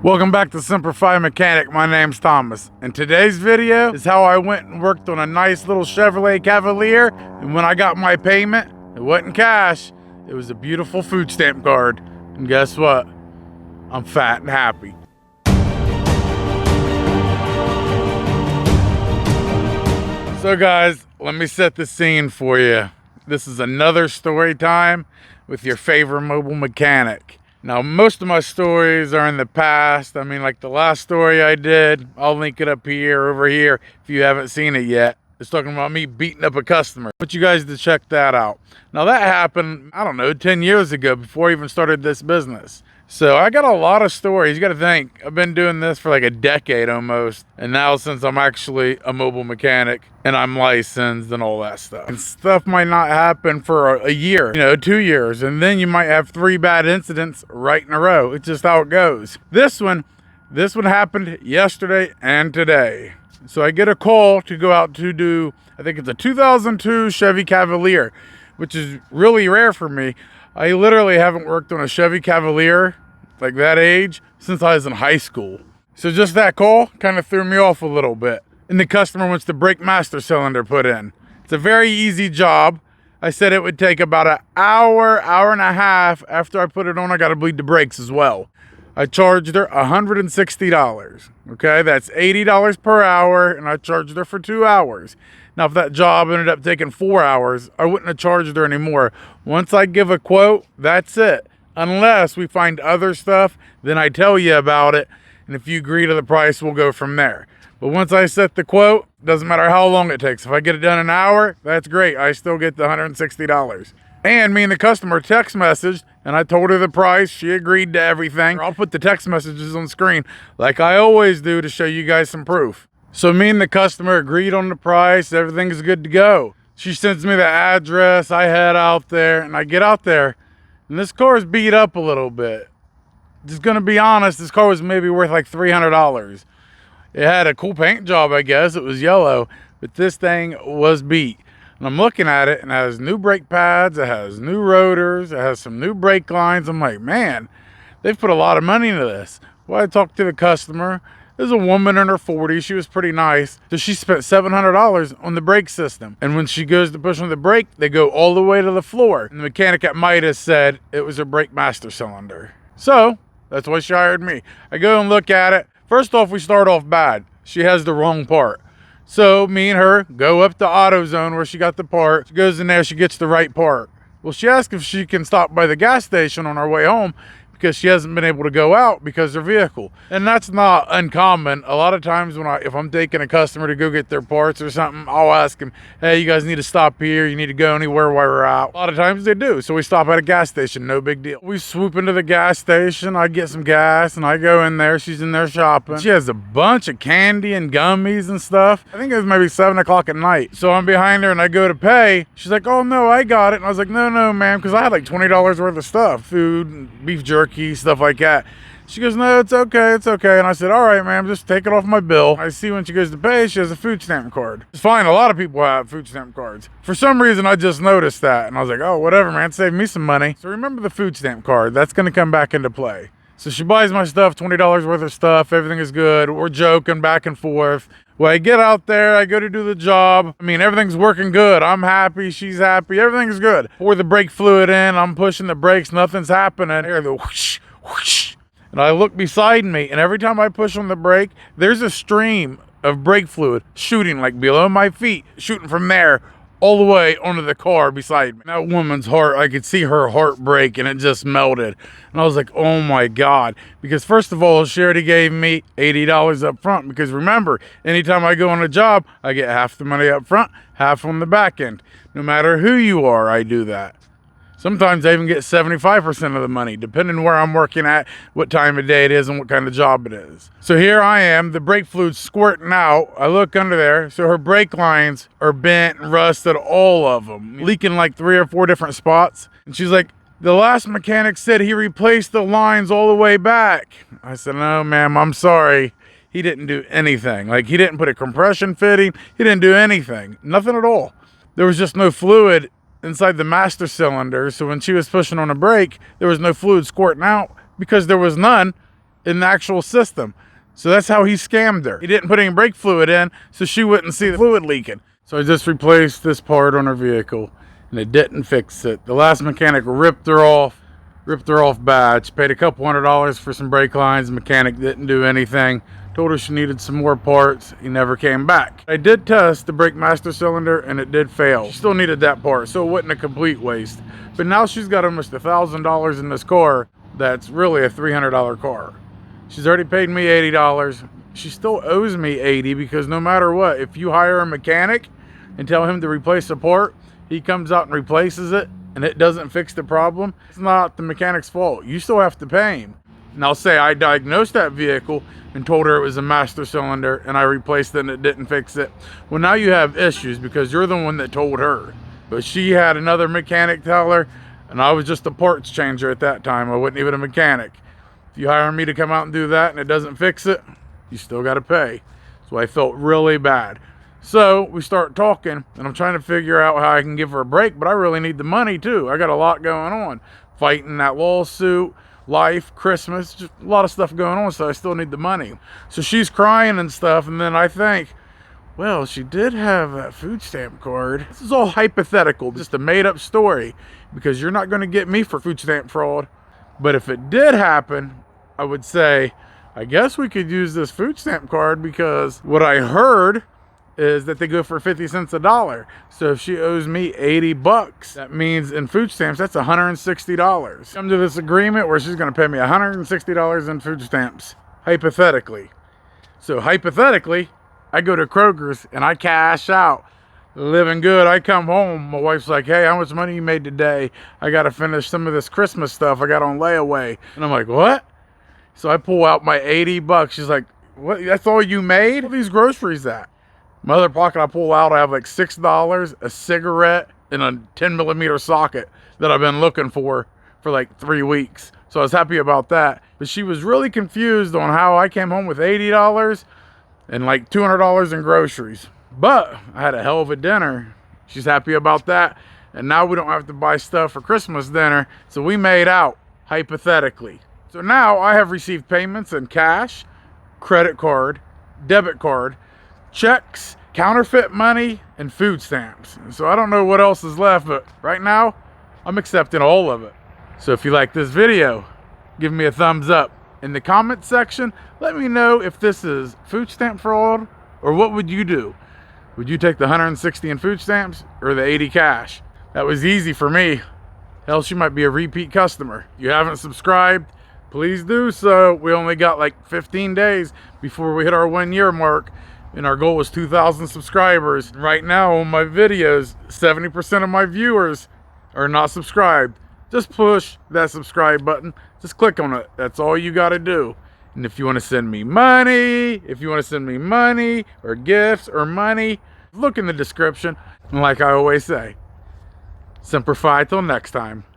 Welcome back to Semper Mechanic. My name's Thomas, and today's video is how I went and worked on a nice little Chevrolet Cavalier, and when I got my payment, it wasn't cash, it was a beautiful food stamp card. And guess what? I'm fat and happy. So guys, let me set the scene for you. This is another story time with your favorite mobile mechanic. Now, most of my stories are in the past. I mean, like the last story I did, I'll link it up here, over here, if you haven't seen it yet. It's talking about me beating up a customer. I want you guys to check that out. Now, that happened, I don't know, 10 years ago before I even started this business. So I got a lot of stories. You got to think, I've been doing this for like a decade almost. And now since I'm actually a mobile mechanic and I'm licensed and all that stuff. And stuff might not happen for a year, 2 years. And then you might have 3 bad incidents right in a row. It's just how it goes. This one happened yesterday and today. So I get a call to go out to do, I think it's a 2002 Chevy Cavalier, which is really rare for me. I literally haven't worked on a Chevy Cavalier like that age since I was in high school. So just that call kind of threw me off a little bit. And the customer wants the brake master cylinder put in. It's a very easy job. I said it would take about an hour and a half. After I put it on, I got to bleed the brakes as well. I charged her $160. Okay, that's $80 per hour, and I charged her for 2 hours. Now, if that job ended up taking 4 hours, I wouldn't have charged her anymore. Once I give a quote, that's it. Unless we find other stuff, then I tell you about it, and if you agree to the price, we'll go from there. But once I set the quote, doesn't matter how long it takes. If I get it done in an hour, that's great. I still get the $160. And me and the customer text messaged, and I told her the price. She agreed to everything. I'll put the text messages on the screen like I always do to show you guys some proof. So me and the customer agreed on the price. Everything's good to go. She sends me the address. I head out there, and I get out there, and this car is beat up a little bit. Just gonna be honest, this car was maybe worth like $300. It had a cool paint job, I guess. It was yellow, but this thing was beat. And I'm looking at it, and it has new brake pads, it has new rotors, it has some new brake lines. I'm like, man, they've put a lot of money into this. Well, I talked to the customer. There's a woman in her 40s. She was pretty nice. So she spent $700 on the brake system. And when she goes to push on the brake, they go all the way to the floor. And the mechanic at Midas said it was a brake master cylinder. So that's why she hired me. I go and look at it. First off, we start off bad. She has the wrong part. So me and her go up to AutoZone where she got the part. She goes in there, she gets the right part. Well, she asked if she can stop by the gas station on our way home because she hasn't been able to go out because of her vehicle. And that's not uncommon. A lot of times if I'm taking a customer to go get their parts or something, I'll ask them, hey, you guys need to stop here. You need to go anywhere while we're out. A lot of times they do. So we stop at a gas station, no big deal. We swoop into the gas station. I get some gas and I go in there. She's in there shopping. She has a bunch of candy and gummies and stuff. I think it was maybe 7 o'clock at night. So I'm behind her and I go to pay. She's like, oh no, I got it. And I was like, no, ma'am, because I had like $20 worth of stuff, food, beef jerky, stuff like that. She goes, no, it's okay. And I said, all right, ma'am, just take it off my bill. I see when she goes to pay, she has a food stamp card. It's fine. A lot of people have food stamp cards. For some reason, I just noticed that. And I was like, oh, whatever, man, save me some money. So remember the food stamp card. That's going to come back into play. So she buys my stuff, $20 worth of stuff. Everything is good. We're joking back and forth. Well, I get out there, I go to do the job. I mean, everything's working good. I'm happy, she's happy, everything's good. Pour the brake fluid in, I'm pushing the brakes, nothing's happening. I hear the whoosh, whoosh. And I look beside me, and every time I push on the brake, there's a stream of brake fluid shooting like below my feet, shooting from there all the way onto the car beside me. That woman's heart, I could see her heart break, and it just melted. And I was like, oh my God. Because first of all, she already gave me $80 up front. Because remember, anytime I go on a job, I get half the money up front, half on the back end. No matter who you are, I do that. Sometimes I even get 75% of the money, depending where I'm working at, what time of day it is, and what kind of job it is. So here I am, the brake fluid's squirting out. I look under there, so her brake lines are bent and rusted, all of them, leaking like 3 or 4 different spots. And she's like, the last mechanic said he replaced the lines all the way back. I said, no, ma'am, I'm sorry. He didn't do anything. Like, he didn't put a compression fitting. He didn't do anything. Nothing at all. There was just no fluid inside the master cylinder, so when she was pushing on a brake, there was no fluid squirting out because there was none in the actual system. So that's how he scammed her. He didn't put any brake fluid in, so she wouldn't see the fluid leaking. So I just replaced this part on her vehicle, and it didn't fix it. The last mechanic ripped her off bad. She paid a couple $100 for some brake lines. The mechanic didn't do anything. Told her she needed some more parts. He never came back. I did test the brake master cylinder, and it did fail. She still needed that part, so it wasn't a complete waste. But now she's got almost $1,000 in this car that's really a $300 car. She's already paid me $80. She still owes me $80 because no matter what, if you hire a mechanic and tell him to replace a part, he comes out and replaces it and it doesn't fix the problem, it's not the mechanic's fault. You still have to pay him. And I'll say I diagnosed that vehicle and told her it was a master cylinder and I replaced it and it didn't fix it. Well, now you have issues because you're the one that told her. But she had another mechanic tell her, and I was just a parts changer at that time. I wasn't even a mechanic. If you hire me to come out and do that and it doesn't fix it, you still got to pay. So I felt really bad. So we start talking, and I'm trying to figure out how I can give her a break, but I really need the money too. I got a lot going on. Fighting that lawsuit, life, Christmas, just a lot of stuff going on, so I still need the money. So she's crying and stuff, and then I think, well, she did have that food stamp card. This is all hypothetical, just a made-up story, because you're not going to get me for food stamp fraud. But if it did happen, I would say, I guess we could use this food stamp card because what I heard is that they go for 50 cents a dollar. So if she owes me 80 bucks, that means in food stamps, that's $160. Come to this agreement where she's going to pay me $160 in food stamps, hypothetically. So hypothetically, I go to Kroger's and I cash out, living good. I come home, my wife's like, hey, how much money you made today? I got to finish some of this Christmas stuff I got on layaway. And I'm like, what? So I pull out my 80 bucks. She's like, what? That's all you made? What are these groceries at? My other pocket I pull out, I have like $6, a cigarette, and a 10 millimeter socket that I've been looking for like 3 weeks. So I was happy about that. But she was really confused on how I came home with $80 and like $200 in groceries. But I had a hell of a dinner. She's happy about that. And now we don't have to buy stuff for Christmas dinner. So we made out, hypothetically. So now I have received payments in cash, credit card, debit card, checks, counterfeit money, and food stamps. So I don't know what else is left, but right now I'm accepting all of it. So if you like this video, give me a thumbs up. In the comment section, let me know if this is food stamp fraud or what would you do? Would you take the 160 in food stamps or the 80 cash? That was easy for me. Hell, she might be a repeat customer. If you haven't subscribed, please do so. We only got like 15 days before we hit our 1 year mark, and our goal was 2,000 subscribers. Right now on my videos, 70% of my viewers are not subscribed. Just push that subscribe button. Just click on it. That's all you got to do. And if you want to send me money, or gifts or money, look in the description. And like I always say, Semper Fi till next time.